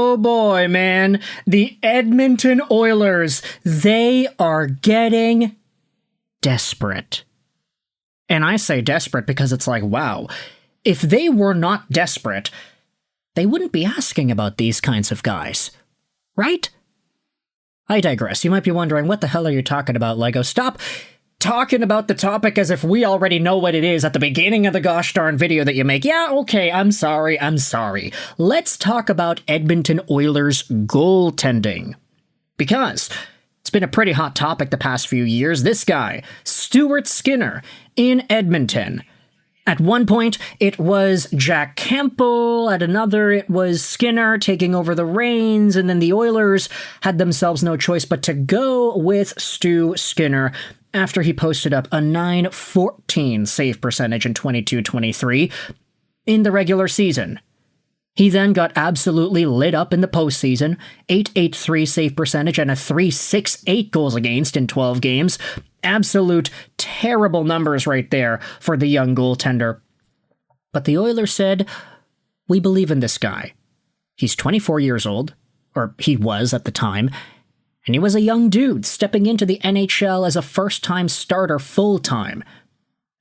Oh boy, man. The Edmonton Oilers, they are getting desperate. And I say desperate because it's like, wow, if they were not desperate, they wouldn't be asking about these kinds of guys, right? I digress. You might be wondering, what the hell are you talking about, Lego? Stop talking about the topic as if we already know what it is at the beginning of the gosh darn video that you make. Yeah, okay, I'm sorry. Let's talk about Edmonton Oilers goaltending. Because it's been a pretty hot topic the past few years. This guy, Stuart Skinner, in Edmonton. At one point, it was Jack Campbell. At another, it was Skinner taking over the reins. And then the Oilers had themselves no choice but to go with Stu Skinner after he posted up a .914 save percentage in 22-23 in the regular season. He then got absolutely lit up in the postseason, .883 save percentage and a .368 goals against in 12 games. Absolute terrible numbers right there for the young goaltender. But the Oilers said, we believe in this guy. He's 24 years old, or he was at the time, and he was a young dude stepping into the NHL as a first-time starter full-time.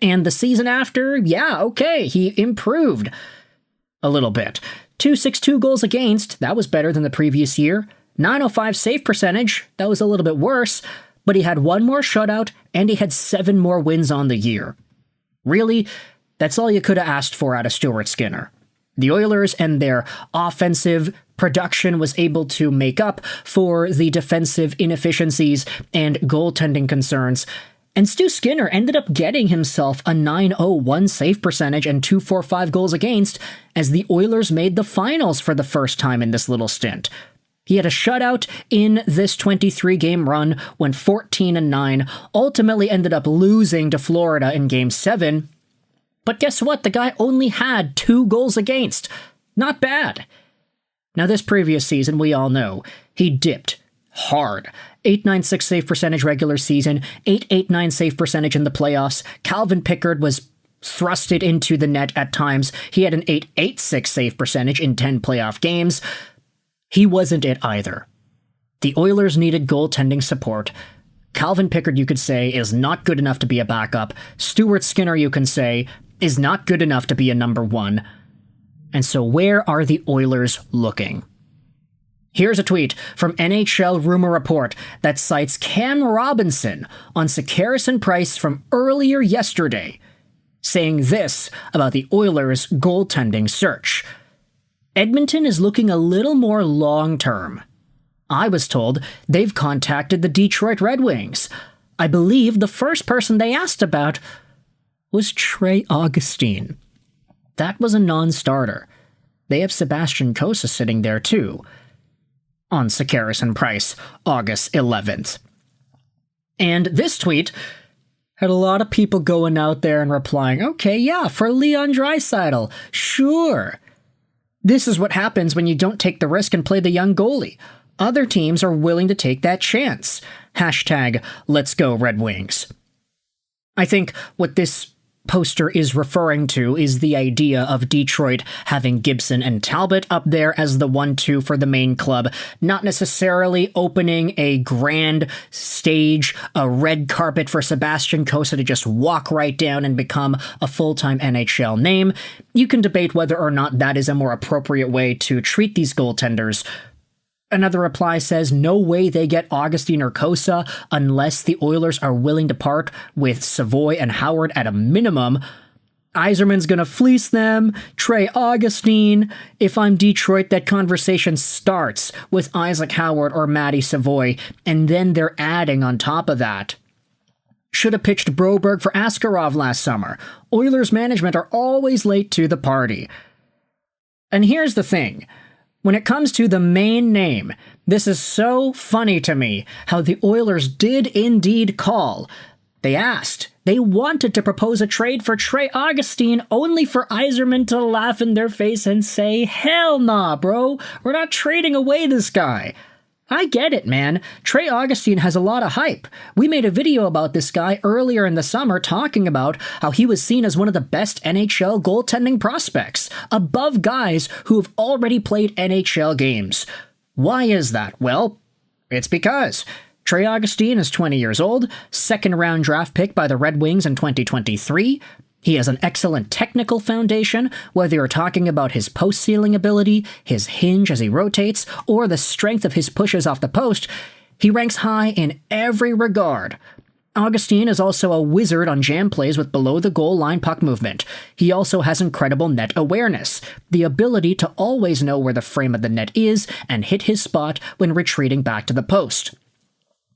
And the season after, yeah, okay, he improved a little bit. .262 goals against, that was better than the previous year. .905 save percentage, that was a little bit worse, but he had one more shutout and he had 7 more wins on the year. Really, that's all you could have asked for out of Stuart Skinner. The Oilers and their offensive production was able to make up for the defensive inefficiencies and goaltending concerns. And Stu Skinner ended up getting himself a .901 save percentage and .245 goals against as the Oilers made the finals for the first time in this little stint. He had a shutout in this 23-game run, went 14-9, ultimately ended up losing to Florida in Game 7. But guess what? The guy only had 2 goals against. Not bad. Now this previous season, we all know, he dipped hard. .896 save percentage regular season, .889 save percentage in the playoffs. Calvin Pickard was thrusted into the net at times. He had an .886 save percentage in 10 playoff games. He wasn't it either. The Oilers needed goaltending support. Calvin Pickard, you could say, is not good enough to be a backup. Stuart Skinner, you can say, is not good enough to be a number 1. And so where are the Oilers looking? Here's a tweet from NHL Rumor Report that cites Cam Robinson on Sebastian Price from earlier yesterday, saying this about the Oilers' goaltending search. Edmonton is looking a little more long-term. I was told they've contacted the Detroit Red Wings. I believe the first person they asked about was Trey Augustine. That was a non-starter. They have Sebastian Cossa sitting there too. On Sebastian Price, August 11th. And this tweet had a lot of people going out there and replying, okay, yeah, for Leon Draisaitl, sure. This is what happens when you don't take the risk and play the young goalie. Other teams are willing to take that chance. Hashtag Let's Go Red Wings. I think what this poster is referring to is the idea of Detroit having Gibson and Talbot up there as the 1-2 for the main club, not necessarily opening a grand stage, a red carpet for Sebastian Cossa to just walk right down and become a full-time NHL name. You can debate whether or not that is a more appropriate way to treat these goaltenders. Another reply says, no way they get Augustine or Cossa unless the Oilers are willing to part with Savoy and Howard at a minimum. Yzerman's gonna fleece them. Trey Augustine. If I'm Detroit, that conversation starts with Isaac Howard or Matty Savoy, and then they're adding on top of that. Should have pitched Broberg for Askarov last summer. Oilers management are always late to the party. And here's the thing. When it comes to the main name, this is so funny to me how the Oilers did indeed call. They asked. They wanted to propose a trade for Trey Augustine only for Yzerman to laugh in their face and say, hell nah, bro. We're not trading away this guy. I get it, man. Trey Augustine has a lot of hype. We made a video about this guy earlier in the summer talking about how he was seen as one of the best NHL goaltending prospects, above guys who have already played NHL games. Why is that? Well, it's because Trey Augustine is 20 years old, second-round draft pick by the Red Wings in 2023. He has an excellent technical foundation, whether you're talking about his post-sealing ability, his hinge as he rotates, or the strength of his pushes off the post. He ranks high in every regard. Augustine is also a wizard on jam plays with below-the-goal line puck movement. He also has incredible net awareness, the ability to always know where the frame of the net is and hit his spot when retreating back to the post.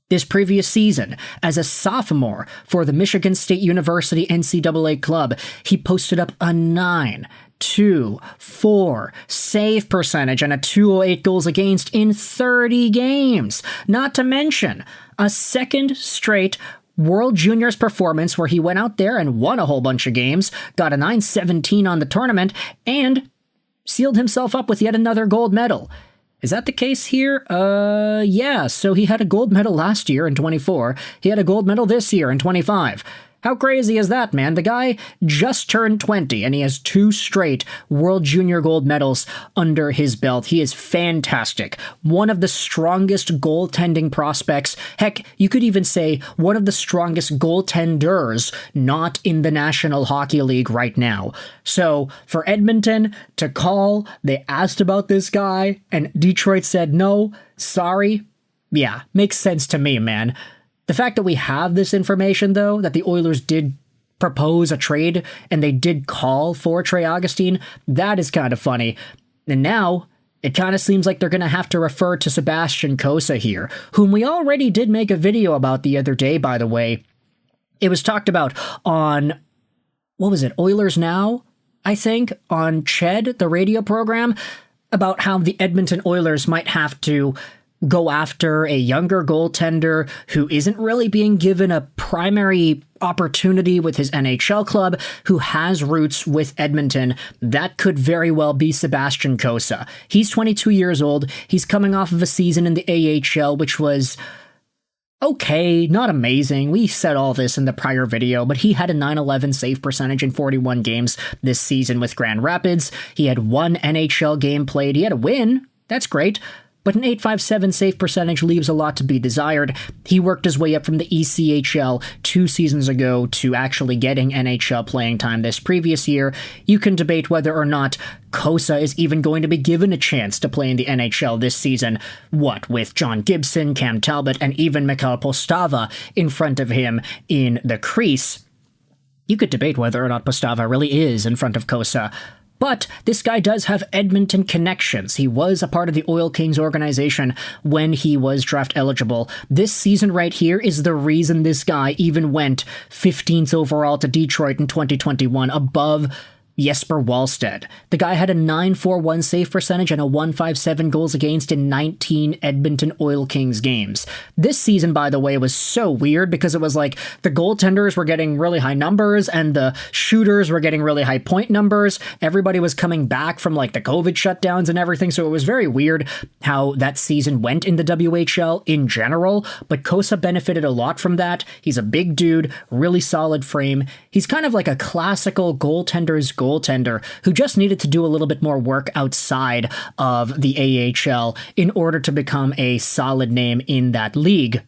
This previous season, as a sophomore for the Michigan State University NCAA club, he posted up a 9.24 save percentage and a 208 goals against in 30 games. Not to mention a second straight World Juniors performance where he went out there and won a whole bunch of games, got a 9.17 on the tournament, and sealed himself up with yet another gold medal. Is that the case here? Yeah, so he had a gold medal last year in 24. He had a gold medal this year in 25. How crazy is that, man? The guy just turned 20, and he has 2 straight World Junior gold medals under his belt. He is fantastic. One of the strongest goaltending prospects. Heck, you could even say one of the strongest goaltenders not in the National Hockey League right now. So, for Edmonton to call, they asked about this guy, and Detroit said no, sorry. Yeah, makes sense to me, man. The fact that we have this information, though, that the Oilers did propose a trade and they did call for Trey Augustine, that is kind of funny. And now, it kind of seems like they're going to have to refer to Sebastian Cossa here, whom we already did make a video about the other day, by the way. It was talked about on, what was it, Oilers Now, I think, on Ched, the radio program, about how the Edmonton Oilers might have to go after a younger goaltender who isn't really being given a primary opportunity with his NHL club, who has roots with Edmonton. That could very well be Sebastian Cossa. He's 22 years old. He's coming off of a season in the AHL, which was okay, not amazing. We said all this in the prior video, but he had a 911 save percentage in 41 games this season with Grand Rapids. He had 1 NHL game played. He had a win. That's great. But an .857 save percentage leaves a lot to be desired. He worked his way up from the ECHL 2 seasons ago to actually getting NHL playing time this previous year. You can debate whether or not Cossa is even going to be given a chance to play in the NHL this season. What, with John Gibson, Cam Talbot, and even Mikhail Postava in front of him in the crease? You could debate whether or not Postava really is in front of Cossa. But this guy does have Edmonton connections. He was a part of the Oil Kings organization when he was draft eligible. This season right here is the reason this guy even went 15th overall to Detroit in 2021, above Jesper Wallstedt. The guy had a 941 save percentage and a 157 goals against in 19 Edmonton Oil Kings games. This season, by the way, was so weird because it was like the goaltenders were getting really high numbers and the shooters were getting really high point numbers. Everybody was coming back from like the COVID shutdowns and everything, so it was very weird how that season went in the WHL in general, but Cossa benefited a lot from that. He's a big dude, really solid frame. He's kind of like a classical goaltender's goaltender who just needed to do a little bit more work outside of the AHL in order to become a solid name in that league.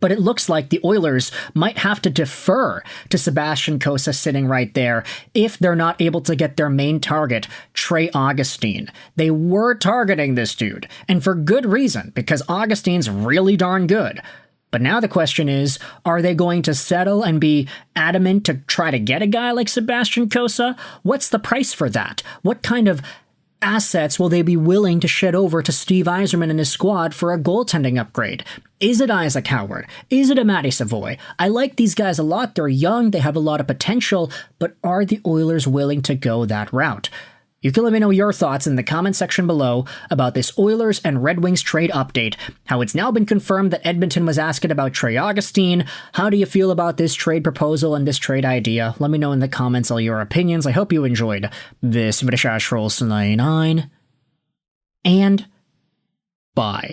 But it looks like the Oilers might have to defer to Sebastian Cossa sitting right there if they're not able to get their main target, Trey Augustine. They were targeting this dude, and for good reason, because Augustine's really darn good. But now the question is, are they going to settle and be adamant to try to get a guy like Sebastian Cossa? What's the price for that? What kind of assets will they be willing to shed over to Steve Yzerman and his squad for a goaltending upgrade? Is it Isaac Howard? Is it a Matty Savoy? I like these guys a lot. They're young. They have a lot of potential. But are the Oilers willing to go that route? You can let me know your thoughts in the comment section below about this Oilers and Red Wings trade update, how it's now been confirmed that Edmonton was asking about Trey Augustine. How do you feel about this trade proposal and this trade idea? Let me know in the comments all your opinions. I hope you enjoyed this Mrtka and bye.